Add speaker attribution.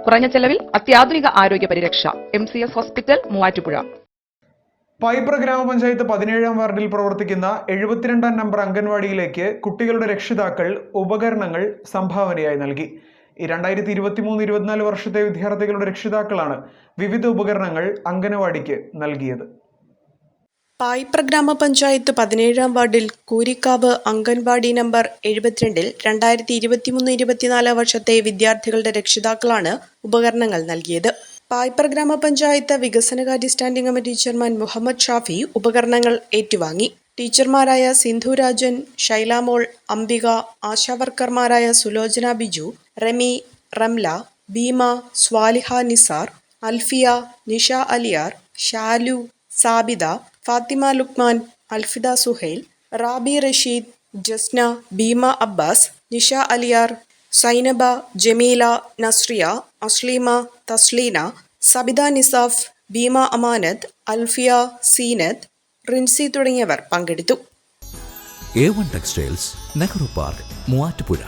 Speaker 1: കുറഞ്ഞ ചെലവിൽ അത്യാധുനിക ആരോഗ്യ പരിരക്ഷ. MCS hospital, Muvattupuzha.
Speaker 2: പൈപ്ര ഗ്രാമപഞ്ചായത്ത് 17-ാം വാർഡിൽ പ്രവർത്തിക്കുന്ന 72-ാം നമ്പർ അംഗൻവാടിയിലേക്ക് കുട്ടികളുടെ രക്ഷിതാക്കൾ ഉപകരണങ്ങൾ സംഭാവനയായി നൽകി. 2023-24 വർഷത്തെ വിദ്യാർത്ഥികളുടെ രക്ഷിതാക്കളാണ് വിവിധ ഉപകരണങ്ങൾ അംഗൻവാടിക്ക് നൽകിയത്.
Speaker 3: പൈപ്ര ഗ്രാമപഞ്ചായത്ത് 17-ാം വാർഡിൽ കൂരിക്കാവ് അംഗൻവാടി നമ്പർ 72-ൽ 2023-24 വർഷത്തെ വിദ്യാർത്ഥികളുടെ രക്ഷിതാക്കളാണ് ഉപകരണങ്ങൾ നൽകിയത്. പൈപ്ര ഗ്രാമപഞ്ചായത്ത് വികസനകാര്യ standing committee chairman Muhammad Shafi ഉപകരണങ്ങൾ ഏറ്റുവാങ്ങി. ടീച്ചർമാരായ സിന്ധു രാജൻ, ശൈലാമോൾ, അംബിക, ആശാവർക്കർമാരായ സുലോചന ബിജു, റമി, റംല, ഭീമ, സ്വാലിഹ നിസാർ, അൽഫിയ, നിഷ അലിയാർ, ഷാലു, സാബിദ, ഫാത്തിമ ലുക്മാൻ, അൽഫിദ സുഹൈൽ, റാബി റഷീദ്, ജസ്ന, ഭീമ അബ്ബാസ്, നിഷ അലിയാർ, സൈനബ, ജമീല, നസ്രിയ, അസ്ലീമ, തസ്ലീന, സബിത നിസാഫ്, ഭീമ അമാനത്ത്, അൽഫിയ, സീനത്ത്, റിൻസി തുടങ്ങിയവർ പങ്കെടുത്തു.
Speaker 4: A1 textiles, Nehru park, Muvattupuzha.